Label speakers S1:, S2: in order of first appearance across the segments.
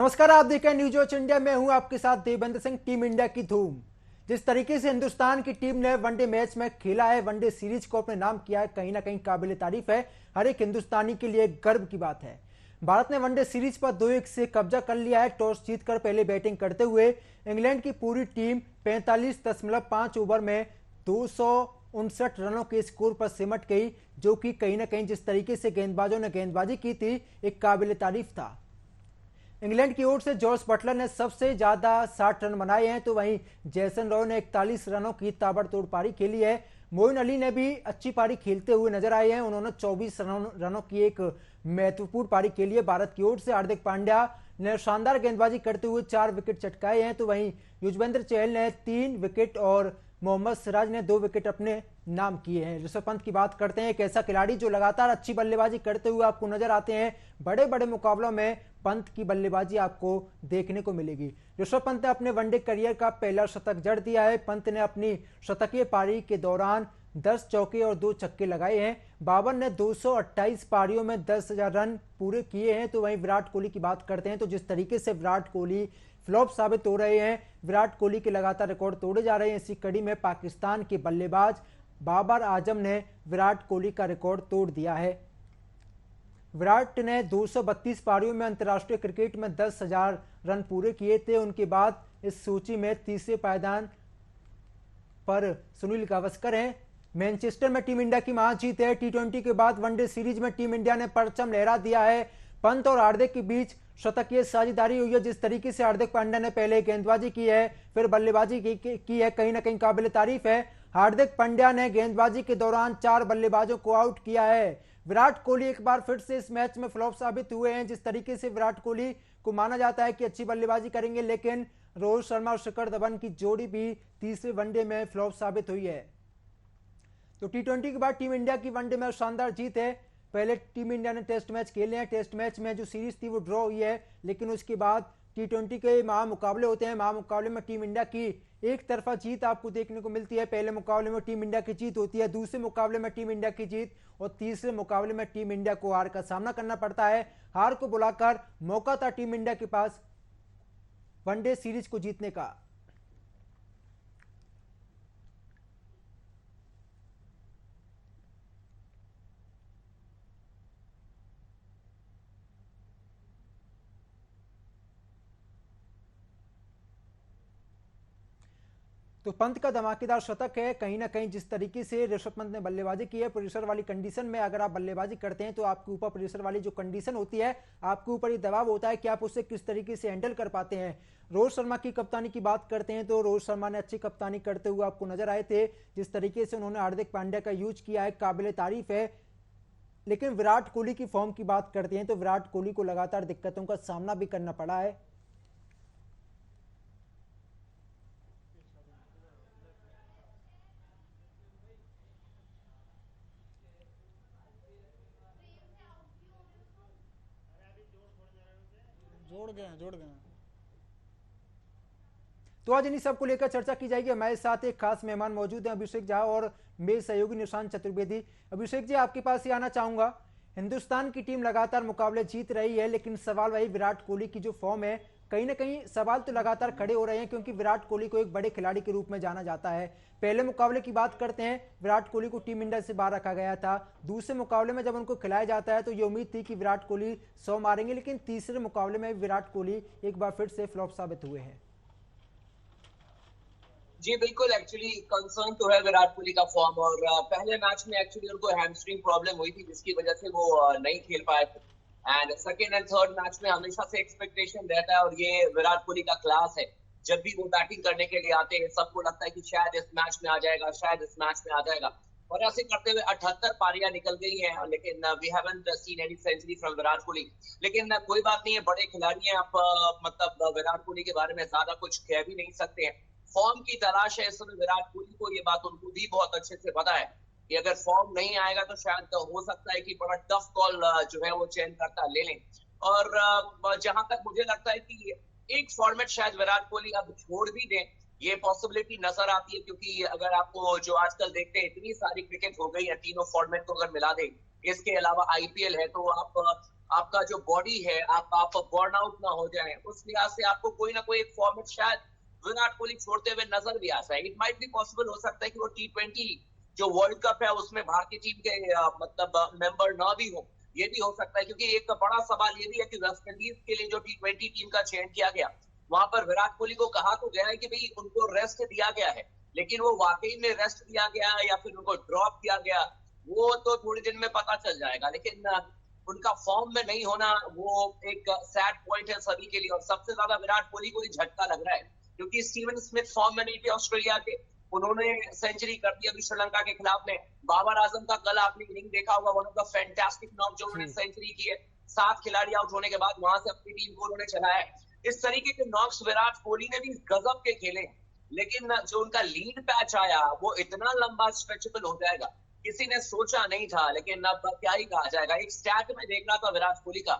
S1: नमस्कार, आप देख रहे हैं न्यूज वॉच इंडिया। मैं हूं आपके साथ देवेंद्र सिंह। टीम इंडिया की धूम, जिस तरीके से हिंदुस्तान की टीम ने वनडे मैच में खेला है, वनडे सीरीज को अपने नाम किया है, कहीं ना कहीं काबिल तारीफ है। हर एक हिंदुस्तानी के लिए गर्व की बात है। भारत ने वनडे सीरीज पर 2-1 से कब्जा कर लिया है। टॉस जीतकर पहले बैटिंग करते हुए इंग्लैंड की पूरी टीम 45.5 ओवर में 259 रनों के स्कोर पर सिमट गई, जो कि कहीं ना कहीं जिस तरीके से गेंदबाजों ने गेंदबाजी की थी, एक काबिल तारीफ था। इंग्लैंड की ओर से जॉस बटलर ने सबसे ज्यादा 60 रन बनाए हैं, तो वहीं जैसन रॉय ने 41 रनों की ताबड़तोड़ पारी खेली है। मोइन अली ने भी अच्छी पारी खेलते हुए नजर आए हैं। उन्होंने 24 रनों की एक महत्वपूर्ण पारी खेली है। भारत की ओर से हार्दिक पांड्या ने शानदार गेंदबाजी करते हुए 4 विकेट चटकाए हैं, तो वहीं युजवेंद्र चहल ने 3 विकेट और मोहम्मद सिराज ने 2 विकेट अपने नाम किए हैं। ऋषभ पंत की बात करते हैं, एक ऐसा खिलाड़ी जो लगातार अच्छी बल्लेबाजी करते हुए आपको नजर आते हैं। बड़े बड़े मुकाबलों में पंत की बल्लेबाजी आपको देखने को मिलेगी। ऋषभ पंत ने अपने वनडे करियर का पहला शतक जड़ दिया है। पंत ने अपनी शतकीय पारी के दौरान 10 चौके और 2 छक्के लगाए हैं। बाबर ने 228 पारियों में 10,000 रन पूरे किए हैं। तो वहीं विराट कोहली की बात करते हैं, तो जिस तरीके से विराट कोहली फ्लॉप साबित हो रहे हैं, विराट कोहली के लगातार रिकॉर्ड तोड़े जा रहे हैं। इसी कड़ी में पाकिस्तान के बल्लेबाज बाबर आजम ने विराट कोहली का रिकॉर्ड तोड़ दिया है। विराट ने 232 पारियों में अंतर्राष्ट्रीय क्रिकेट में 10,000 रन पूरे किए थे। उनके बाद इस सूची में तीसरे पायदान पर सुनील गावस्कर हैं। मैनचेस्टर में टीम इंडिया की महाजीत है। टी20 के बाद वनडे सीरीज में टीम इंडिया ने परचम लहरा दिया है। पंत और हार्दिक के बीच शतकीय साझेदारी हुई है। जिस तरीके से हार्दिक पांड्या ने पहले गेंदबाजी की है, फिर बल्लेबाजी की है, कहीं ना कहीं काबिल तारीफ है। हार्दिक पांड्या ने गेंदबाजी के दौरान 4 बल्लेबाजों को आउट किया है। विराट कोहली एक बार फिर से इस मैच में फ्लॉप साबित हुए हैं। जिस तरीके से विराट कोहली को माना जाता है कि अच्छी बल्लेबाजी करेंगे, लेकिन रोहित शर्मा और शिखर धवन की जोड़ी भी तीसरे वनडे में फ्लॉप साबित हुई है। तो टी20 के बाद टीम इंडिया की वनडे में शानदार जीत है। पहले टीम इंडिया ने टेस्ट मैच खेले हैं। टेस्ट मैच में जो सीरीज थी वो ड्रॉ हुई है, लेकिन उसके बाद टी20 के महामुकाबले होते हैं। महामुकाबले में टीम इंडिया की एक तरफा जीत आपको देखने को मिलती है। पहले मुकाबले में टीम इंडिया की जीत होती है, दूसरे मुकाबले में टीम इंडिया की जीत, और तीसरे मुकाबले में टीम इंडिया को हार का सामना करना पड़ता है। हार को बुलाकर मौका था टीम इंडिया के पास वनडे सीरीज को जीतने का। तो पंत का धमाकेदार शतक है। कहीं ना कहीं जिस तरीके से ऋषभ पंत ने बल्लेबाजी की है, प्रेशर वाली कंडीशन में अगर आप बल्लेबाजी करते हैं तो आपके ऊपर प्रेशर वाली जो कंडीशन होती है, आपके ऊपर ये दबाव होता है कि आप उससे किस तरीके से हैंडल कर पाते हैं। रोहित शर्मा की कप्तानी की बात करते हैं, तो रोहित शर्मा ने अच्छी कप्तानी करते हुए आपको नजर आए थे। जिस तरीके से उन्होंने हार्दिक पांड्या का यूज किया है, काबिल तारीफ है। लेकिन विराट कोहली की फॉर्म की बात करते हैं, तो विराट कोहली को लगातार दिक्कतों का सामना भी करना पड़ा है।
S2: जोड़ गए।
S1: तो आज इन्हीं सबको लेकर चर्चा की जाएगी। हमारे साथ एक खास मेहमान मौजूद हैं, अभिषेक झा और मेरे सहयोगी निशांत चतुर्वेदी। अभिषेक जी, आपके पास ही आना चाहूंगा। हिंदुस्तान की टीम लगातार मुकाबले जीत रही है, लेकिन सवाल वही विराट कोहली की जो फॉर्म है, कहीं ना कहीं सवाल तो लगातार खड़े हो रहे हैं, क्योंकि विराट कोहली को एक बड़े खिलाड़ी के रूप में जाना जाता है। पहले मुकाबले की बात करते हैं, विराट कोहली को टीम इंडिया से बाहर रखा गया था। दूसरे मुकाबले में जब उनको खिलाया जाता है तो ये उम्मीद थी कि विराट कोहली 100 मारेंगे, लेकिन तीसरे मुकाबले में विराट कोहली एक बार फिर से फ्लॉप साबित हुए हैं।
S3: जी बिल्कुल, एक्चुअली कंसर्न तो है विराट कोहली का फॉर्म। और पहले मैच में एक्चुअली उनको हैमस्ट्रिंग प्रॉब्लम हुई थी, जिसकी वजह से वो नहीं खेल पाए थे। And second and third match में हमेशा से एक्सपेक्टेशन रहता है, और ये विराट कोहली का क्लास है। जब भी वो बैटिंग करने के लिए आते हैं, सबको लगता है कि शायद इस मैच में आ जाएगा, शायद इस मैच में आ जाएगा। और ऐसे करते हुए 78 पारियां निकल गई हैं, लेकिन we haven't seen any century from Virat Kohli. लेकिन कोई बात नहीं है, बड़े खिलाड़ी हैं। आप मतलब विराट कोहली के बारे में ज्यादा कुछ कह भी नहीं सकते हैं। फॉर्म की तलाश है इस समय विराट कोहली को, ये बात उनको भी बहुत अच्छे से पता है कि अगर फॉर्म नहीं आएगा तो शायद हो सकता है कि बड़ा टफ कॉल जो है वो चयन करता ले लें। और जहां तक मुझे लगता है कि एक फॉर्मेट शायद विराट कोहली अब छोड़ भी दें, ये पॉसिबिलिटी नजर आती है। क्योंकि अगर आपको जो आजकल देखते हैं, इतनी सारी क्रिकेट हो गई है, तीनों फॉर्मेट को अगर मिला दें, इसके अलावा आईपीएल है, तो आप आपका जो बॉडी है, आप बर्न आउट ना हो जाए, उस लिहाज से आपको कोई ना कोई एक फॉर्मेट शायद विराट कोहली छोड़ते हुए नजर भी आ जाए। इट माइट बी पॉसिबल, हो सकता है कि वो T20 जो वर्ल्ड कप है उसमें भारतीय टीम के मतलब मेंबर ना भी हो, ये भी हो सकता है, क्योंकि एक बड़ा सवाल ये भी है कि वेस्ट इंडीज के लिए जो T20 टीम का चयन किया गया, वहां पर विराट कोहली को कहा तो गया है कि भाई उनको रेस्ट दिया गया है, लेकिन वो वाकई में रेस्ट दिया गया या फिर उनको ड्रॉप किया गया, वो तो थोड़ी दिन में पता चल जाएगा। लेकिन उनका फॉर्म में नहीं होना वो एक सैड पॉइंट है सभी के लिए, और सबसे ज्यादा विराट कोहली को ही झटका लग रहा है, क्योंकि स्टीवन स्मिथ फॉर्म में नहीं थे ऑस्ट्रेलिया के, उन्होंने सेंचुरी कर दी अभी श्रीलंका के खिलाफ में। बाबर आजम का कल आपने इनिंग देखा होगा, one of the fantastic knock जो उन्होंने सेंचुरी की है 7 खिलाड़ी आउट होने के बाद, वहां से अपनी टीम को उन्होंने चलाया है। इस तरीके के नॉक्स विराट कोहली ने भी गजब के खेले, लेकिन जो उनका लीड पैच आया वो इतना लंबा स्ट्रेचेबल हो जाएगा, किसी ने सोचा नहीं था। लेकिन अब क्या ही कहा जाएगा। एक स्टैट में देख रहा था विराट कोहली का,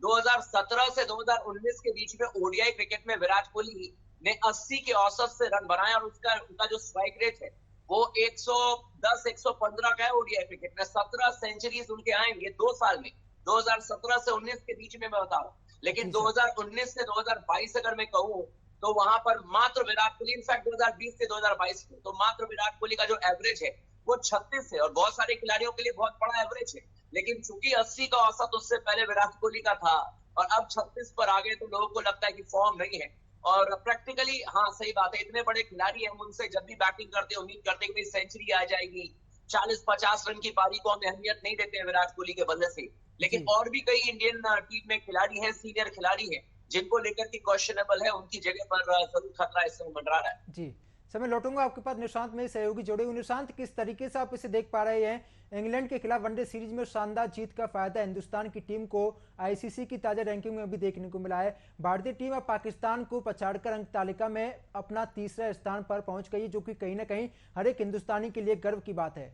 S3: 2017 से 2019 के बीच में ओडीआई क्रिकेट में विराट कोहली ने 80 के औसत से रन बनाए, और उनका जो स्ट्राइक रेट है वो 110-115 का है ओडीआई क्रिकेट में। 17 सेंचुरीज उनके आए ये 2 साल में, 2017 से 19 के बीच में मैं बता रहा हूँ। लेकिन 2019 से 2022 अगर मैं कहूँ तो वहां पर मात्र विराट कोहली, इनफैक्ट 2020 से 2022 में तो मात्र विराट कोहली का जो एवरेज है वो 36 है, और बहुत सारे खिलाड़ियों के लिए बहुत बड़ा एवरेज है। लेकिन चूंकि 80 का औसत उससे पहले विराट कोहली का था और अब 36 पर आ गए, तो लोगों को लगता है कि फॉर्म नहीं है। और प्रैक्टिकली हाँ सही बात है, इतने बड़े खिलाड़ी हैं, उनसे जब भी बैटिंग करते हैं उम्मीद करते हैं कि सेंचुरी आ जाएगी, 40-50 रन की पारी को हम अहमियत नहीं देते हैं विराट कोहली के बल्ले से। लेकिन और भी कई इंडियन टीम में खिलाड़ी हैं, सीनियर खिलाड़ी हैं, जिनको लेकर के क्वेश्चनेबल है, उनकी जगह पर जरूर खतरा इस समय मंडरा रहा है।
S1: जी, समय लौटूंगा आपके पास। निशांत मेरे सहयोगी जोड़े हुए। निशांत, किस तरीके से आप इसे देख पा रहे हैं? इंग्लैंड के खिलाफ वनडे सीरीज में शानदार जीत का फायदा हिंदुस्तान की टीम को आईसीसी की ताजा रैंकिंग में भी देखने को मिला है। भारतीय टीम अब पाकिस्तान को पछाड़कर अंक तालिका में अपना तीसरे स्थान पर पहुंच गई है, जो कि कहीं ना कहीं हर एक हिंदुस्तानी के लिए गर्व की बात है।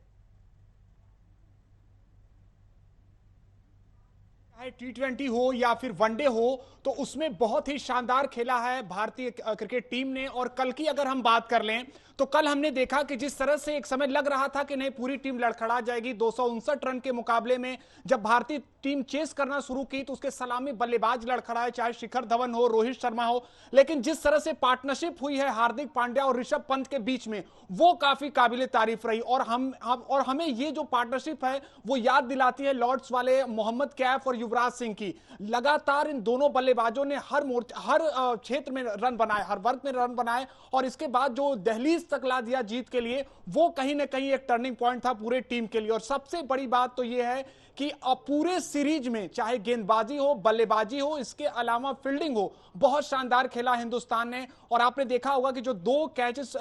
S2: चाहे T20 हो या फिर वनडे हो, तो उसमें बहुत ही शानदार खेला है भारतीय क्रिकेट टीम ने। और कल की अगर हम बात कर लें तो कल हमने देखा कि जिस तरह से एक समय लग रहा था कि नहीं पूरी टीम लड़खड़ा जाएगी, 259 रन के मुकाबले में जब भारतीय टीम चेस करना शुरू की तो उसके सलामी बल्लेबाज लड़खड़ाए, चाहे शिखर धवन हो, रोहित शर्मा हो। लेकिन जिस तरह से पार्टनरशिप हुई है हार्दिक पांड्या और ऋषभ पंत के बीच में, वो काफी काबिले तारीफ रही। और हमें ये जो पार्टनरशिप है वो याद दिलाती है लॉर्ड्स वाले मोहम्मद कैफ और युवराज सिंह की। लगातार इन दोनों बल्लेबाजों ने हर क्षेत्र में रन बनाए, हर वर्ग में रन बनाए, और इसके बाद जो दहलीज तक ला दिया जीत के लिए, वो कहीं ना कहीं एक टर्निंग पॉइंट था पूरे टीम के लिए। और सबसे बड़ी बात तो यह है कि अब पूरे सीरीज में चाहे गेंदबाजी हो, बल्लेबाजी हो, इसके अलावा फील्डिंग हो, बहुत शानदार खेला हिंदुस्तान ने। और आपने देखा होगा कि जो 2 कैचेस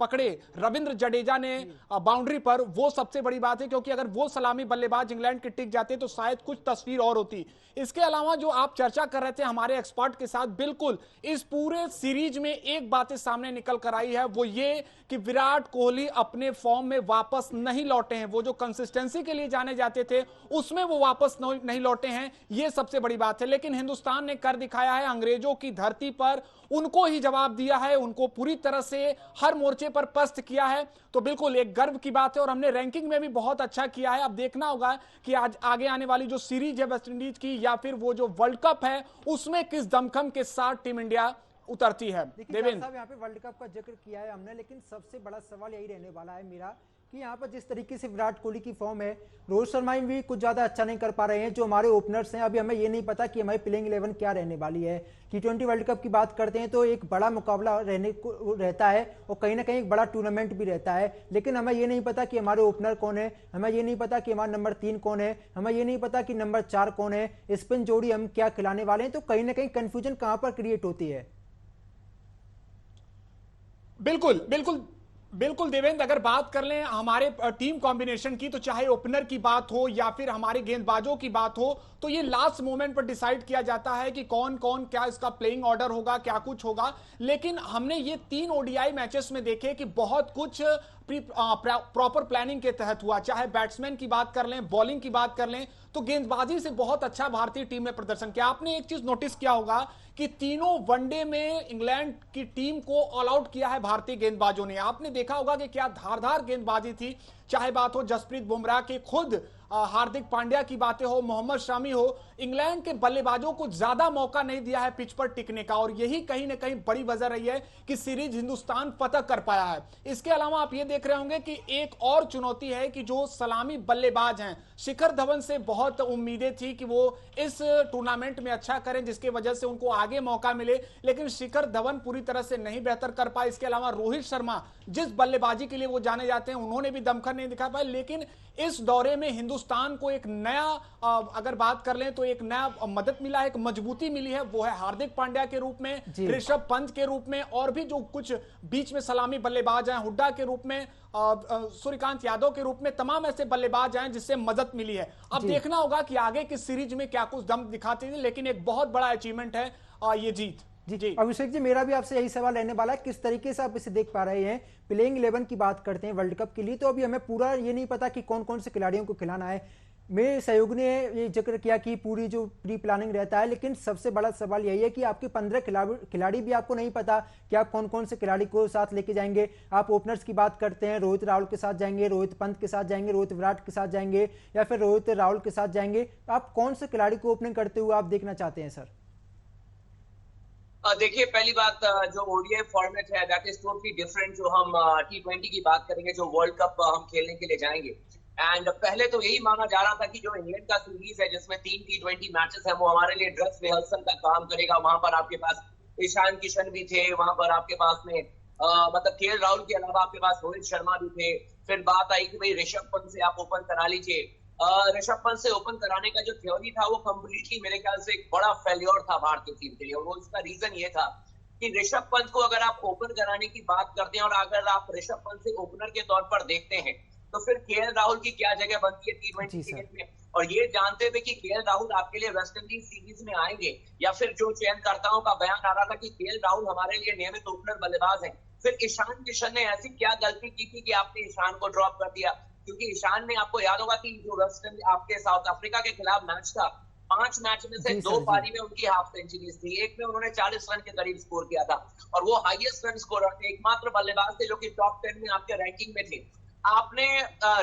S2: पकड़े रविंद्र जडेजा ने बाउंड्री पर, वो सबसे बड़ी बात है, क्योंकि अगर वो सलामी बल्लेबाज इंग्लैंड के टिक जाते तो शायद कुछ तस्वीर और होती। इसके अलावा जो आप चर्चा कर रहे थे हमारे एक्सपर्ट के साथ, बिल्कुल इस पूरे सीरीज में एक बात सामने निकल कर आई है, वो ये कि विराट कोहली अपने फॉर्म में वापस नहीं लौटे हैं। वो जो कंसिस्टेंसी के लिए जाने जाते थे उसमें वो वापस नहीं लौटे हैं, ये सबसे बड़ी बात है। लेकिन हिंदुस्तान ने कर दिखाया है, अंग्रेजों की धरती पर उनको ही जवाब दिया है, उनको पूरी तरह से हर मोर्चे पर पस्त किया है। तो बिल्कुल एक गर्व की बात है, और हमने रैंकिंग में भी बहुत अच्छा किया है। अब देखना होगा कि आज आगे आने वाली जो सीरीज है वेस्ट इंडीज की, या फिर वो जो वर्ल्ड कप है, उसमें किस दमखम के साथ टीम इंडिया उतरती है।
S1: देवेंद्र साहब, यहाँ पे वर्ल्ड कप का जिक्र किया है हमने, लेकिन सबसे बड़ा सवाल यही रहने वाला है मेरा कि यहाँ पर जिस तरीके से विराट कोहली की फॉर्म है, रोहित शर्मा भी कुछ ज्यादा अच्छा नहीं कर पा रहे हैं। जो हमारे ओपनर्स हैं, अभी हमें ये नहीं पता कि हमारी प्लेइंग 11 क्या रहने वाली है। T20 वर्ल्ड कप की बात करते हैं तो एक बड़ा मुकाबला रहता है, और कहीं ना कहीं एक बड़ा टूर्नामेंट भी रहता है, लेकिन हमें ये नहीं पता कि हमारे ओपनर कौन है, हमें ये नहीं पता कि हमारा नंबर 3 कौन है, हमें ये नहीं पता कि नंबर 4 कौन है, स्पिन जोड़ी हम क्या खिलाने वाले हैं। तो कहीं ना कहीं कंफ्यूजन कहां पर क्रिएट होती है?
S2: बिल्कुल बिल्कुल बिल्कुल देवेंद्र, अगर बात कर लें हमारे टीम कॉम्बिनेशन की, तो चाहे ओपनर की बात हो या फिर हमारे गेंदबाजों की बात हो, तो ये लास्ट मोमेंट पर डिसाइड किया जाता है कि कौन कौन क्या इसका प्लेइंग ऑर्डर होगा, क्या कुछ होगा। लेकिन हमने ये 3 ओडीआई मैचेस में देखे कि बहुत कुछ प्रॉपर प्लानिंग के तहत हुआ। चाहे बैट्समैन की बात कर लें, बॉलिंग की बात कर लें, तो गेंदबाजी से बहुत अच्छा भारतीय टीम ने प्रदर्शन किया। आपने एक चीज नोटिस किया होगा कि तीनों वनडे में इंग्लैंड की टीम को ऑल आउट किया है भारतीय गेंदबाजों ने। आपने देखा होगा कि क्या धारदार गेंदबाजी थी, चाहे बात हो जसप्रीत बुमराह की, खुद हार्दिक पांड्या की बातें हो, मोहम्मद शमी हो, इंग्लैंड के बल्लेबाजों को ज्यादा मौका नहीं दिया है पिच पर टिकने का, और यही कहीं ना कहीं बड़ी वजह रही है कि सीरीज हिंदुस्तान फतह कर पाया है। इसके अलावा आप ये देख रहे होंगे कि एक और चुनौती है कि जो सलामी बल्लेबाज हैं, शिखर धवन से बहुत उम्मीदें थी कि वो इस टूर्नामेंट में अच्छा करें, जिसकी वजह से उनको आगे मौका मिले, लेकिन शिखर धवन पूरी तरह से नहीं बेहतर कर पाए। इसके अलावा रोहित शर्मा जिस बल्लेबाजी के लिए वो जाने जाते हैं, उन्होंने भी दमखम नहीं दिखा पाए। लेकिन इस दौरे में हिंदुस्तान को एक नया, अगर बात कर लें तो एक नया मदद मिला है, एक मजबूती मिली है, वो है हार्दिक पांड्या के रूप में, ऋषभ पंत के रूप में, और भी जो कुछ बीच में सलामी बल्लेबाज हैं, हुड्डा के रूप में, सूर्यकांत यादव के रूप में, तमाम ऐसे बल्लेबाज हैं जिससे मदद मिली है। अब देखना होगा कि आगे की सीरीज में क्या कुछ दम दिखाते हैं, लेकिन एक बहुत बड़ा अचीवमेंट है ये जीत।
S1: जी अभिषेक जी, मेरा भी आपसे यही सवाल रहने वाला है, किस तरीके से आप इसे देख पा रहे हैं। प्लेइंग 11 की बात करते हैं वर्ल्ड कप के लिए, तो अभी हमें पूरा ये नहीं पता कि कौन कौन से खिलाड़ियों को खिलाना है। मेरे सहयोगी ने ये जिक्र किया कि पूरी जो प्री प्लानिंग रहता है, लेकिन सबसे बड़ा सवाल यही है कि आपके 15 खिलाड़ी भी आपको नहीं पता कि आप कौन कौन से खिलाड़ी को साथ लेके जाएंगे। आप ओपनर्स की बात करते हैं, रोहित राहुल के साथ जाएंगे, रोहित पंत के साथ जाएंगे, रोहित विराट के साथ जाएंगे, या फिर रोहित राहुल के साथ जाएंगे। आप कौन से खिलाड़ी को ओपनिंग करते हुए आप देखना चाहते हैं सर?
S3: देखिए, पहली बात, जो ओडीआई फॉर्मेट है दैट इज टोटली डिफरेंट। जो हम T20 की बात करेंगे, जो वर्ल्ड कप हम खेलने के लिए जाएंगे, एंड पहले तो यही माना जा रहा था कि जो इंग्लैंड का सीरीज है जिसमें 3 T20 मैचेस है, वो हमारे लिए ड्रेस रिहर्सल का काम करेगा। वहां पर आपके पास ईशान किशन भी थे, वहां पर आपके पास में मतलब केएल राहुल के अलावा आपके पास रोहित शर्मा भी थे। फिर बात आई कि भाई ऋषभ पंत से आप ओपन करा लीजिए। ऋषभ पंत से ओपन कराने का जो थ्योरी था वो कंप्लीटली मेरे ख्याल से एक बड़ा फेल्योर था भारतीय टीम के लिए, और उसका रीजन ये था कि ऋषभ पंत को अगर आप ओपन कराने की बात करते हैं और अगर आप ऋषभ पंत से ओपनर के तौर पर देखते हैं, तो फिर केएल राहुल की क्या जगह बनती है T20 क्रिकेट में। और ये जानते हुए कि केएल राहुल आपके लिए वेस्ट इंडीज सीरीज में आएंगे, या फिर जो चयनकर्ताओं का बयान आ रहा था कि केएल राहुल हमारे लिए नियमित ओपनर बल्लेबाज हैं, फिर ईशान किशन ने ऐसी क्या गलती की थी कि आपने ईशान को ड्रॉप कर दिया? क्योंकि ईशान ने, आपको याद होगा कि जो वेस्ट इंडीज आपके साउथ अफ्रीका के खिलाफ मैच था, 5 मैच में से 2 पारी में उनकी हाफ सेंचुरीज थी, एक में उन्होंने 40 रन के करीब स्कोर किया था, और वो हाईएस्ट रन स्कोरर थे, एकमात्र बल्लेबाज थे जो कि टॉप 10 में आपके रैंकिंग में थे। आपने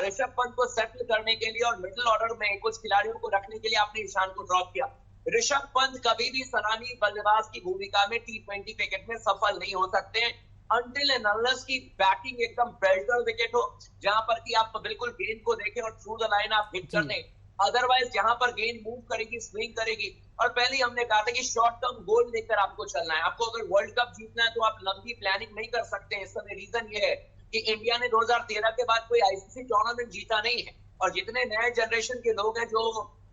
S3: ऋषभ पंत को सेटल करने के लिए और मिडिल ऑर्डर में कुछ खिलाड़ियों को रखने के लिए आपने ईशान को ड्रॉप किया। ऋषभ पंत कभी भी सलामी बल्लेबाज की भूमिका में T20 क्रिकेट में सफल नहीं हो सकते हैं अनटिल एंड अनलेस की बैटिंग एकदम बेल्टर विकेट हो, जहां पर कि आप बिल्कुल गेंद को देखें और थ्रू द लाइन आप हिट कर दें। अदरवाइज जहां पर गेंद मूव करेगी, स्विंग करेगी, और पहले ही हमने कहा था कि शॉर्ट टर्म गोल लेकर आपको चलना है। आपको अगर वर्ल्ड कप जीतना है तो आप लंबी प्लानिंग नहीं कर सकते हैं। इस समय रीजन ये है कि इंडिया ने 2013 के बाद कोई आईसीसी टूर्नामेंट जीता नहीं है, और जितने नए जनरेशन के लोग हैं जो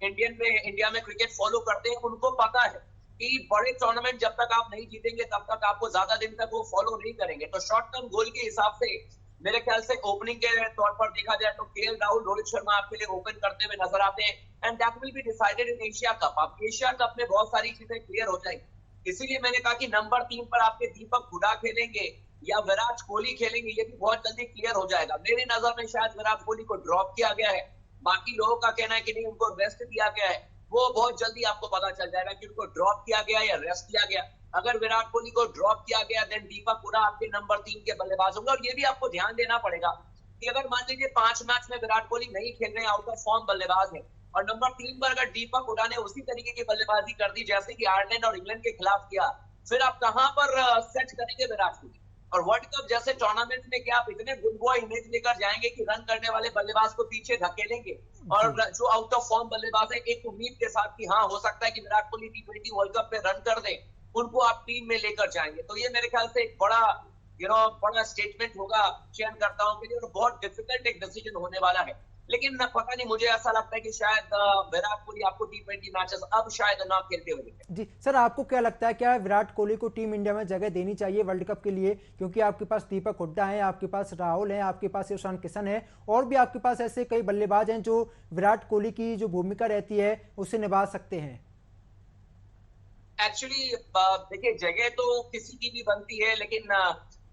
S3: इंडिया में क्रिकेट फॉलो करते हैं, उनको पता है कि बड़े टूर्नामेंट जब तक आप नहीं जीतेंगे तब तक आपको ज्यादा दिन तक वो फॉलो नहीं करेंगे। तो शॉर्ट टर्म गोल के हिसाब से मेरे ख्याल से ओपनिंग के तौर पर देखा जाए तो केएल राहुल, रोहित शर्मा आपके लिए ओपन करते हुए नजर आते हैं, and that will be decided in Asia cup. अब एशिया कप में बहुत सारी चीजें क्लियर हो जाएंगी, इसीलिए मैंने कहा कि नंबर 3 पर आपके दीपक हुडा खेलेंगे या विराट कोहली खेलेंगे, ये भी बहुत जल्दी क्लियर हो जाएगा। मेरी नजर में शायद विराट कोहली को ड्रॉप किया गया है, बाकी लोगों का कहना है कि नहीं उनको रेस्ट दिया गया है। वो बहुत जल्दी आपको पता चल जाएगा कि उनको ड्रॉप किया गया या रेस्ट किया गया। अगर विराट कोहली को ड्रॉप किया गया देन दीपक हुडा आपके नंबर 3 के बल्लेबाज होंगे। और ये भी आपको ध्यान देना पड़ेगा कि अगर मान लीजिए 5 मैच में विराट कोहली नहीं खेल रहे हैं, आउट ऑफ फॉर्म बल्लेबाज है, और नंबर 3 पर अगर दीपक हुडा ने उसी तरीके की बल्लेबाजी कर दी जैसे कि आयरलैंड और इंग्लैंड के खिलाफ किया, फिर आप कहां पर सेट करेंगे विराट कोहली? और वर्ल्ड कप जैसे टूर्नामेंट में क्या आप इतने गुड बॉय इमेज लेकर जाएंगे कि रन करने वाले बल्लेबाज को पीछे धकेलेंगे, और जो आउट ऑफ फॉर्म बल्लेबाज है एक उम्मीद के साथ कि हाँ हो सकता है कि Virat Kohli T20 world cup में रन कर दे, उनको आप टीम में लेकर जाएंगे? तो ये मेरे ख्याल से एक बड़ा स्टेटमेंट होगा चयनकर्ताओं के लिए, और बहुत डिफिकल्ट एक डिसीजन होने वाला है। लेकिन पता नहीं, मुझे ऐसा लगता है कि शायद विराट कोहली आपको T20 मैचेस अब शायद ना खेलते हुए दिखे।
S1: जी सर, आपको क्या लगता है, क्या विराट कोहली को टीम इंडिया में जगह देनी चाहिए वर्ल्ड कप के लिए? क्योंकि आपके पास दीपक हुड्डा है, आपके पास राहुल है, आपके पास ईशान किशन है, और भी आपके पास ऐसे कई बल्लेबाज हैं जो विराट कोहली की जो भूमिका रहती है उसे निभा सकते हैं।
S3: एक्चुअली देखिए, जगह तो किसी की भी बनती है, लेकिन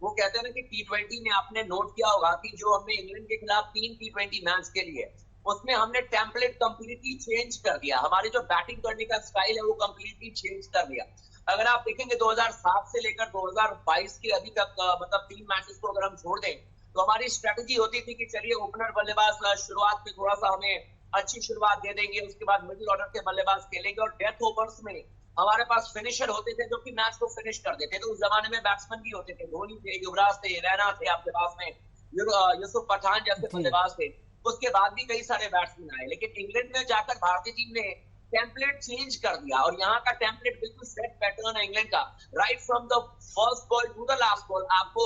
S3: वो कहते हैं ना कि T20 में आपने नोट किया होगा कि जो हमने इंग्लैंड के खिलाफ 3 T20 मैच के लिए, उसमें हमने टेम्पलेट कंप्लीटली चेंज कर दिया। हमारे जो बैटिंग करने का स्टाइल है वो कंप्लीटली चेंज कर दिया। अगर आप देखेंगे 2007 से लेकर 2022 के अभी तक मतलब 3 मैचेस को अगर हम छोड़ दें, तो हमारी स्ट्रेटेजी होती थी कि चलिए ओपनर बल्लेबाज शुरुआत में थोड़ा सा हमें अच्छी शुरुआत दे देंगे, उसके बाद मिडिल ऑर्डर के बल्लेबाज खेलेंगे और डेथ ओवर्स में हमारे पास फिनिशर होते थे जो कि मैच को फिनिश कर देते थे। तो उस जमाने में बैट्समैन भी होते थे, धोनी थे, युवराज थे, रैना थे, आपके पास में यूसुफ पठान जैसे बल्लेबाज थे। उसके बाद भी कई सारे बैट्समैन आए, लेकिन इंग्लैंड में जाकर भारतीय टीम ने टेम्पलेट चेंज कर दिया और यहाँ का टेम्पलेट बिल्कुल सेट पैटर्न है इंग्लैंड का। Right from the first ball to the last ball आपको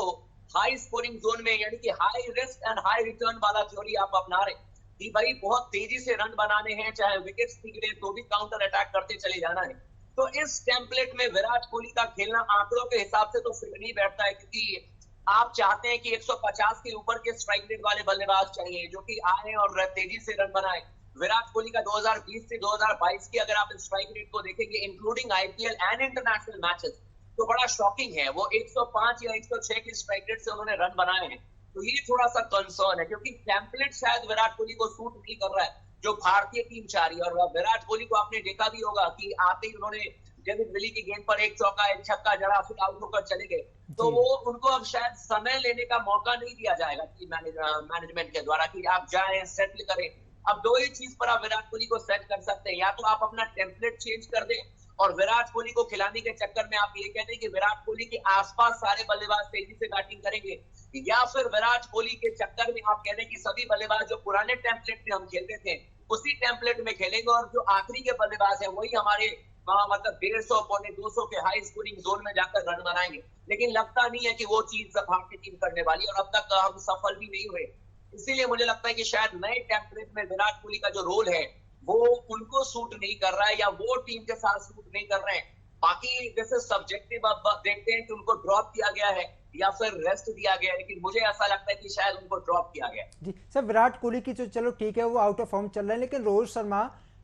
S3: हाई स्कोरिंग जोन में, यानी कि high risk and high return वाला थ्योरी आप अपना रहे कि भाई बहुत तेजी से रन बनाने हैं, चाहे विकेट्स बिगड़े तो भी काउंटर अटैक करते चले जाना है। तो इस टेम्पलेट में विराट कोहली का खेलना आंकड़ों के हिसाब से तो फिट नहीं बैठता है, क्योंकि आप चाहते हैं कि 150 के ऊपर के स्ट्राइक रेट वाले बल्लेबाज चाहिए जो कि आए और तेजी से रन बनाए। विराट कोहली का 2020 से 2022 की अगर आप स्ट्राइक रेट को देखेंगे including IPL and international matches, तो बड़ा शॉकिंग है। वो 105 या 106 की स्ट्राइक रेट से उन्होंने रन बनाए हैं। तो ये थोड़ा सा कंसर्न है, क्योंकि टेम्पलेट शायद विराट कोहली को सूट नहीं कर रहा है जो भारतीय टीम चाह रही है। और विराट कोहली को आपने देखा भी होगा कि आते ही उन्होंने डेविड विली की गेंद पर एक चौका एक छक्का जड़ा, फिर आउट होकर चले गए। तो वो उनको अब शायद समय लेने का मौका नहीं दिया जाएगा टीम मैनेजमेंट के द्वारा कि आप जाएं सेटल करें। अब दो ही चीज पर आप विराट कोहली को सेट कर सकते हैं, या तो आप अपना टेम्पलेट चेंज कर दें और विराट कोहली को खिलाने के चक्कर में आप ये कहते हैं कि विराट कोहली के आसपास सारे बल्लेबाज तेजी से बैटिंग करेंगे, या फिर विराट कोहली के चक्कर में आप कहते हैं कि सभी बल्लेबाज जो पुराने टेम्पलेट में हम खेलते थे उसी टेम्पलेट में खेलेंगे और जो आखिरी के बल्लेबाज है वही हमारे मतलब 150 पौने 200 के हाई स्कोरिंग जोन में जाकर रन बनाएंगे। लेकिन लगता नहीं है कि वो चीज भारतीय टीम करने वाली, और अब तक हम सफल भी नहीं हुए। इसीलिए मुझे लगता है कि शायद नए टेम्पलेट में विराट कोहली का जो रोल है वो उनको सूट नहीं कर रहा है, या वो टीम के साथ सूट नहीं कर रहे हैं। बाकी जैसे सब्जेक्टिव अब देखते हैं कि उनको ड्रॉप किया गया है या फिर रेस्ट दिया गया है, लेकिन मुझे ऐसा लगता है कि शायद उनको ड्रॉप किया गया
S1: जी सर। विराट कोहली की जो चलो ठीक है वो आउट ऑफ फॉर्म चल रहे हैं, लेकिन रोहित शर्मा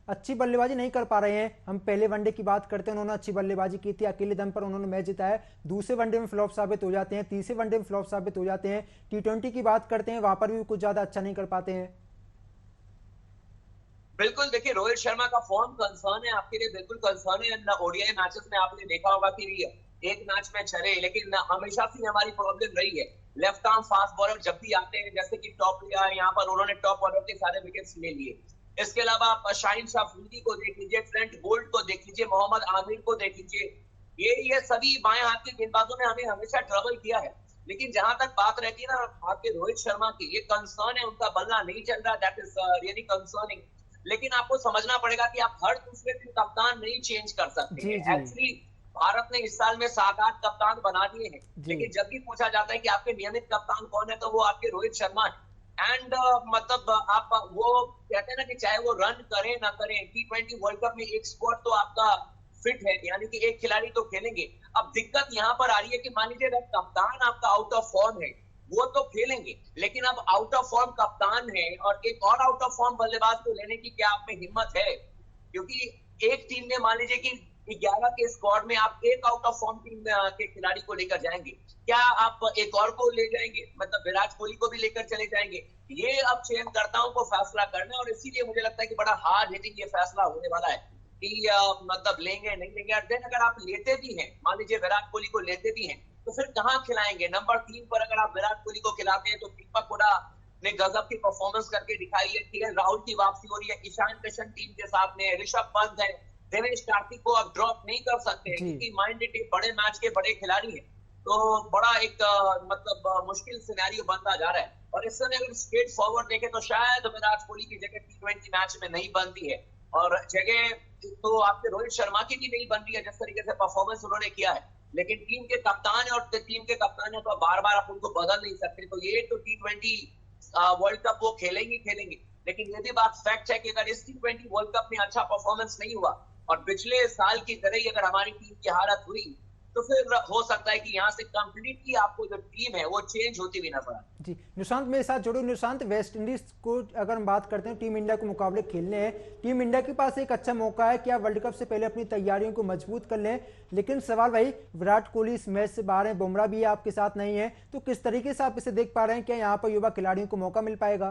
S1: अच्छी बल्लेबाजी नहीं कर पा रहे हैं। हम पहले वनडे की बात करते हैं, उन्होंने अच्छी बल्लेबाजी की थी, अकेले दम पर उन्होंने मैच जिताया। दूसरे वनडे में फ्लॉप साबित हो जाते हैं, तीसरे वनडे में फ्लॉप साबित हो जाते हैं। T20 की बात करते हैं, वहां पर भी कुछ ज्यादा अच्छा नहीं कर पाते हैं।
S3: बिल्कुल, देखिए रोहित शर्मा का फॉर्म कंसर्न है, आपके लिए बिल्कुल कंसर्न है। ओडीआई मैचेस में आपने देखा होगा कि एक मैच में चले, लेकिन हमेशा से हमारी प्रॉब्लम रही है लेफ्ट आर्म फास्ट बॉलर जब भी आते हैं, जैसे कि टॉप लिया यहाँ पर उन्होंने टॉप ऑर्डर के सारे विकेट्स ले लिए। इसके अलावा आप शाहीन शाह अफरीदी को देख लीजिए, ट्रेंट बोल्ट को देख लीजिए, मोहम्मद आमिर को देख लीजिए, ये सभी बाएं हाथ के गेंदबाजों ने हमें हमेशा ट्रबल किया है। लेकिन जहां तक बात रहती है ना आपके रोहित शर्मा की, ये कंसर्न है, उनका बल्ला नहीं चल रहा, दैट इज रियली कंसर्निंग। लेकिन आपको समझना पड़ेगा कि आप हर दूसरे दिन कप्तान नहीं चेंज कर सकते हैं। एक्चुअली भारत ने इस साल में 7-8 कप्तान बना दिए हैं, लेकिन जब भी पूछा जाता है कि आपके नियमित कप्तान कौन है, तो वो आपके रोहित शर्मा है। एंड मतलब आप वो कहते हैं ना कि चाहे वो रन करें ना करें, T20 वर्ल्ड कप में एक स्क्वाड तो आपका फिट है, यानी कि एक खिलाड़ी तो खेलेंगे। अब दिक्कत यहाँ पर आ रही है कि मान लीजिए अगर कप्तान आपका आउट ऑफ फॉर्म है वो तो खेलेंगे, लेकिन अब आउट ऑफ फॉर्म कप्तान है और एक और आउट ऑफ फॉर्म बल्लेबाज को लेने की क्या आप में हिम्मत है? क्योंकि एक टीम में मान लीजिए कि 11 के स्क्वाड में आप एक आउट ऑफ फॉर्म टीम के खिलाड़ी को लेकर जाएंगे, क्या आप एक और को ले जाएंगे, मतलब विराट कोहली को भी लेकर चले जाएंगे? ये अब चयनकर्ताओं को फैसला करना है, और इसीलिए मुझे लगता है कि बड़ा हार्ड हिटिंग ये फैसला होने वाला है कि मतलब लेंगे नहीं लेंगे। और देन अगर आप लेते भी हैं, मान लीजिए विराट कोहली को लेते भी हैं, तो फिर कहाँ खिलाएंगे? नंबर 3 पर अगर आप विराट कोहली को खिलाते हैं तो दीपक हुडा ने गजब की परफॉर्मेंस करके दिखाई है, KL राहुल की वापसी हो रही है, ईशान किशन टीम के साथ में, ऋषभ पंत है, दिनेश कार्तिक को आप ड्रॉप नहीं कर सकते क्योंकि माइंडेड बड़े मैच के बड़े खिलाड़ी हैं। तो बड़ा एक मतलब मुश्किल सिनेरियो बनता जा रहा है। और इस समय अगर स्ट्रेट फॉरवर्ड देखें तो शायद विराट कोहली की जगह T20 मैच में नहीं बनती है, और जगह तो आपके रोहित शर्मा की भी नहीं बनती है जिस तरीके से परफॉर्मेंस उन्होंने किया है। लेकिन टीम के कप्तान है, और टीम के कप्तान है तो बार बार आप उनको बदल नहीं सकते। तो ये तो T20 वर्ल्ड कप वो खेलेंगे, लेकिन ये भी बात फैक्ट है कि अगर इस T20 वर्ल्ड कप में अच्छा परफॉर्मेंस नहीं हुआ और पिछले साल की तरह ही अगर हमारी टीम की हालत हुई, तो फिर हो सकता है कि यहाँ से कंप्लीटली आपको जो टीम है वो चेंज होती भी नजर आए।
S1: जी निशांत मेरे साथ जुड़ो। निशांत, वेस्ट इंडीज को अगर हम बात करते हैं, टीम इंडिया को मुकाबले खेलने हैं, टीम इंडिया के पास एक अच्छा मौका है कि आप वर्ल्ड कप से पहले अपनी तैयारियों को मजबूत कर लें। लेकिन सवाल भाई, विराट कोहली इस मैच से बाहर है, बुमराह भी आपके साथ नहीं है, तो किस तरीके से आप इसे देख पा रहे हैं? क्या यहाँ पर युवा खिलाड़ियों को मौका मिल पाएगा?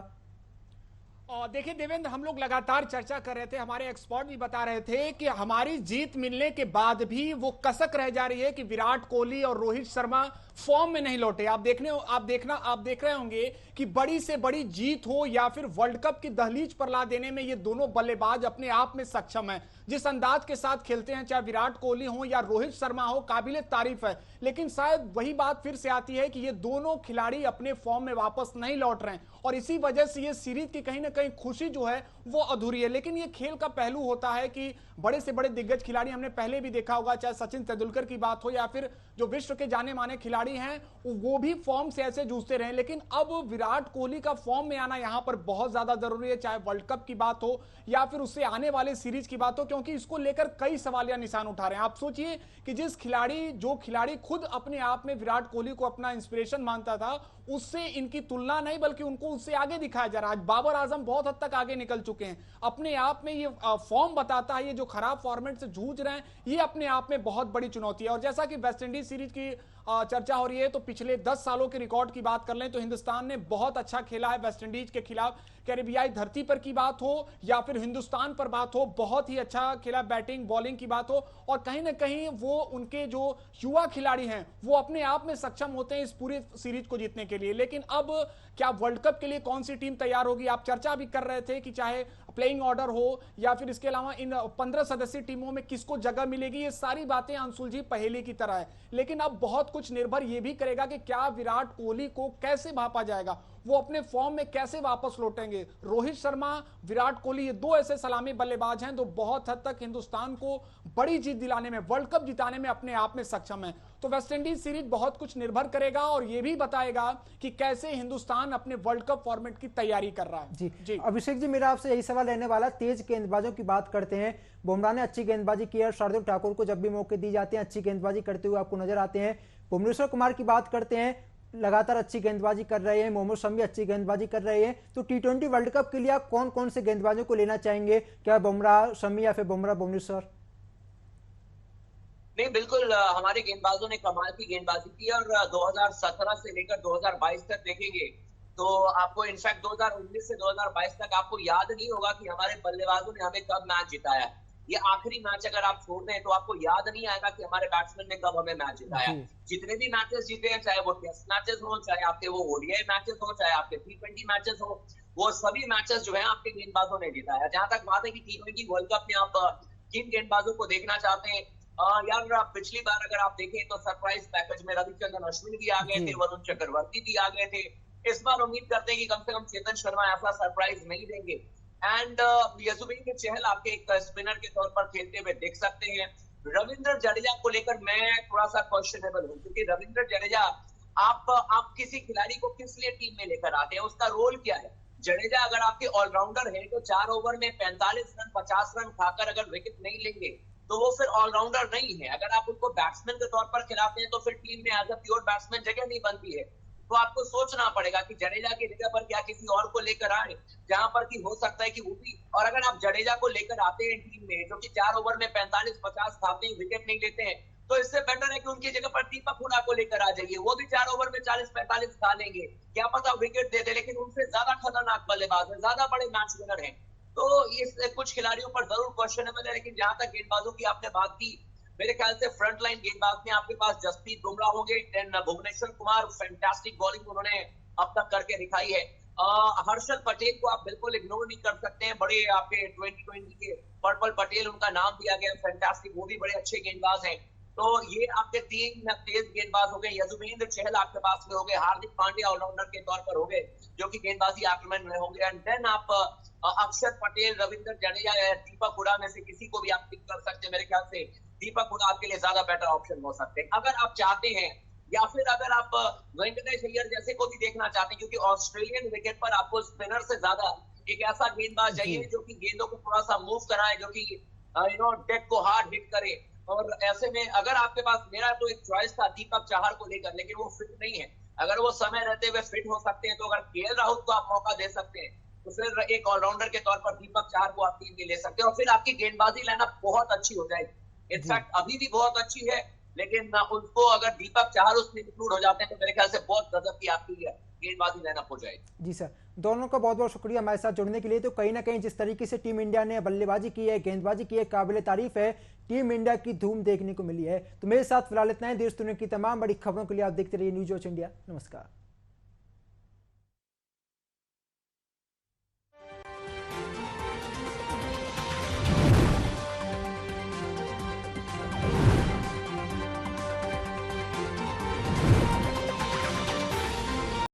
S2: और देखिए देवेंद्र, हम लोग लगातार चर्चा कर रहे थे, हमारे एक्सपर्ट भी बता रहे थे कि हमारी जीत मिलने के बाद भी वो कसक रह जा रही है कि विराट कोहली और रोहित शर्मा फॉर्म में नहीं लौटे। आप देख रहे होंगे कि बड़ी से बड़ी जीत हो या फिर वर्ल्ड कप की दहलीज पर ला देने में ये दोनों बल्लेबाज अपने आप में सक्षम हैं। जिस अंदाज के साथ खेलते हैं, चाहे विराट कोहली हो या रोहित शर्मा हो, काबिले तारीफ है। लेकिन शायद वही बात फिर से आती है कि ये दोनों खिलाड़ी अपने फॉर्म में वापस नहीं लौट रहे हैं और इसी वजह से ये सीरीज की कहीं ना कहीं खुशी जो है वो अधूरी है। लेकिन ये खेल का पहलू होता है कि बड़े से बड़े दिग्गज खिलाड़ी हमने पहले भी देखा होगा, चाहे सचिन तेंदुलकर की बात हो या फिर जो विश्व के जाने माने खिलाड़ी हैं, वो भी फॉर्म से ऐसे जूझते रहे। लेकिन अब विराट कोहली का फॉर्म में आना यहां पर बहुत ज्यादा जरूरी है, चाहे वर्ल्ड कप की बात हो या फिर उससे आने वाले सीरीज की बात हो, क्योंकि इसको लेकर कई सवालिया निशान उठा रहे हैं। आप सोचिए कि जो खिलाड़ी खुद अपने आप में विराट कोहली को अपना इंस्पिरेशन मानता था, उससे इनकी तुलना नहीं बल्कि उनको उससे आगे दिखाया जा रहा है। आज बाबर आजम बहुत हद तक आगे निकल चुके हैं। अपने आप में ये फॉर्म बताता है, ये जो खराब फॉर्मेट से जूझ रहे हैं, ये अपने आप में बहुत बड़ी चुनौती है। और जैसा कि वेस्ट इंडीज सीरीज की चर्चा हो रही है, तो पिछले 10 सालों के रिकॉर्ड की बात कर लें तो हिंदुस्तान ने बहुत अच्छा खेला है वेस्ट इंडीज के खिलाफ। कैरेबियाई धरती पर की बात हो या फिर हिंदुस्तान पर बात हो, बहुत ही अच्छा खेला। बैटिंग बॉलिंग की बात हो, और कहीं ना कहीं वो उनके जो युवा खिलाड़ी हैं वो अपने आप में सक्षम होते हैं इस पूरी सीरीज को जीतने के लिए। लेकिन अब क्या वर्ल्ड कप के लिए कौन सी टीम तैयार होगी? आप चर्चा भी कर रहे थे कि चाहे प्लेइंग ऑर्डर हो या फिर इसके अलावा इन 15 सदस्यीय टीमों में किसको जगह मिलेगी, ये सारी बातें अनसुलझी पहेली की तरह है। लेकिन अब बहुत कुछ निर्भर यह भी करेगा कि क्या विराट कोहली को कैसे भांपा जाएगा, वो अपने फॉर्म में कैसे वापस लौटेंगे। रोहित शर्मा, विराट कोहली, ये दो ऐसे सलामी बल्लेबाज हैं जो बहुत हद तक हिंदुस्तान को बड़ी जीत दिलाने में, वर्ल्ड कप जिताने में अपने आप में सक्षम है। तो वेस्ट इंडीज सीरीज बहुत कुछ निर्भर करेगा और यह भी बताएगा कि कैसे हिंदुस्तान अपने वर्ल्ड कप फॉर्मेट की तैयारी कर रहा है।
S1: जी अभिषेक जी, मेरा आपसे यही सवाल रहने वाला। तेज गेंदबाजों की बात करते हैं, बुमराह ने अच्छी गेंदबाजी की है, शार्दुल ठाकुर को जब भी मौके दी जाते हैं अच्छी गेंदबाजी करते हुए आपको नजर आते हैं। भुवनेश्वर कुमार की बात करते हैं, लगातार अच्छी गेंदबाजी कर रहे हैं। मोहम्मद शमी अच्छी गेंदबाजी कर रहे हैं। तो टी20 वर्ल्ड कप के लिए आप कौन कौन से गेंदबाजों को लेना चाहेंगे? क्या बुमराह, शमी या फिर बुमराह, भुवनेश्वर?
S3: नहीं, बिल्कुल हमारे गेंदबाजों ने कमाल की गेंदबाजी की और 2017 से लेकर 2022 तक देखेंगे तो आपको इनफैक्ट 2019 से 2022 तक आपको याद नहीं होगा कि हमारे बल्लेबाजों ने हमें कब मैच जिताया। ये आखिरी मैच अगर आप छोड़ दें तो आपको याद नहीं आएगा कि हमारे बैट्समैन ने कब हमें मैच जिताया। जितने भी मैचेस जीते हैं, चाहे वो टेस्ट मैचेस हो, चाहे आपके वो ओडीआई मैचेस हो, चाहे आपके T20 मैचेस हो, वो सभी मैचेस जो है आपके गेंदबाजों ने जिताया। जहां तक बात है कि T20 वर्ल्ड कप में आप किन गेंदबाजों को देखना चाहते हैं, यार पिछली बार अगर आप देखें तो सरप्राइज पैकेज में रविचंद्रन अश्विन भी आ गए थे, वरुण चक्रवर्ती भी आ गए थे। इस बार उम्मीद करते हैं कि कम से कम चेतन शर्मा ऐसा सरप्राइज नहीं देंगे। एंड यजुवेंद्र चहल आपके एक स्पिनर के तौर पर खेलते हुए देख सकते हैं। रविंद्र जडेजा को लेकर मैं थोड़ा सा क्वेश्चनेबल हूँ, क्योंकि रविंद्र जडेजा आप किसी खिलाड़ी को किस लिए टीम में लेकर आते हैं, उसका रोल क्या है? जडेजा अगर आपके ऑलराउंडर है तो 4 ओवर में 45 रन 50 रन खाकर अगर विकेट नहीं लेंगे तो वो फिर ऑलराउंडर नहीं है। अगर आप उनको बैट्समैन के तौर पर खिलाते हैं तो फिर टीम में एज अ प्योर बैट्समैन जगह नहीं बनती है। तो आपको सोचना पड़ेगा कि जडेजा की जगह पर क्या किसी और को लेकर आए, जहां पर कि हो सकता है कि वो भी, और अगर आप जडेजा को लेकर आते हैं टीम में जो कि 4 ओवर में 45-50 खाते हैं, विकेट नहीं लेते हैं, तो इससे बेटर है कि उनकी जगह पर दीपक हुडा को लेकर आ जाइए। वो भी 4 ओवर में 40-45 खा लेंगे, क्या पता विकेट दे दे, लेकिन उनसे ज्यादा खतरनाक बल्लेबाज है, ज्यादा बड़े मैच विनर है। तो ये कुछ खिलाड़ियों पर जरूर क्वेश्चनेबल है। लेकिन जहां तक गेंदबाजों की आपने बात की, मेरे ख्याल से फ्रंट लाइन गेंदबाज में आपके पास जसप्रीत बुमराह होंगे, then Bhuvneshwar Kumar, fantastic bowling उन्होंने अब तक करके दिखाई है। हर्षल पटेल को आप बिल्कुल इग्नोर नहीं कर सकते हैं, बड़े आपके 2020 के पर्पल पटेल उनका नाम दिया गया, फैंटास्टिक, वो भी बड़े अच्छे गेंदबाज हैं। तो ये आपके 3 तेज गेंदबाज हो गए। यजुवेंद्र चहल आपके पास में हो गए, हार्दिक पांड्या ऑलराउंडर के तौर पर हो गए जो कि गेंदबाजी आक्रमण में होंगे, एंड देन आप अक्षर पटेल, रविंद्र जडेजा या दीपक हुडा में से किसी को भी आप पिक कर सकते हैं। मेरे ख्याल से दीपक हुडा आपके लिए ज्यादा बेटर ऑप्शन हो सकते हैं अगर आप चाहते हैं, या फिर अगर आप वेंकटेश अय्यर जैसे को भी देखना चाहते हैं, क्योंकि ऑस्ट्रेलियन विकेट पर आपको स्पिनर से ज्यादा एक ऐसा गेंदबाज चाहिए जो कि गेंदों को थोड़ा सा मूव कराए, जो कि डेक को हार्ड हिट करे। और ऐसे में अगर आपके पास, मेरा तो एक चॉइस था दीपक चाहर को लेकर, लेकिन वो फिट नहीं है। अगर वो समय रहते हुए फिट हो सकते हैं तो अगर केएल राहुल को आप मौका दे सकते हैं तो फिर एक ऑलराउंडर के तौर पर दीपक चाहर को आप टीम में ले सकते हैं और फिर आपकी गेंदबाजी लाइनअप बहुत अच्छी हो जाएगी। इनफैक्ट अभी भी बहुत अच्छी है, लेकिन उनको अगर दीपक चाहर उसमें इंक्लूड हो जाते हैं तो मेरे ख्याल से बहुत गजब की आपकी गेंदबाजी लाइनअप हो जाएगी।
S1: जी सर। दोनों का बहुत बहुत शुक्रिया हमारे साथ जुड़ने के लिए। तो कहीं ना कहीं जिस तरीके से टीम इंडिया ने बल्लेबाजी की है, गेंदबाजी की है, काबिल तारीफ है। टीम इंडिया की धूम देखने को मिली है। तो मेरे साथ फिलहाल इतना ही। देश दुनिया की तमाम बड़ी खबरों के लिए आप देखते रहिए न्यूज़ वॉच इंडिया। नमस्कार।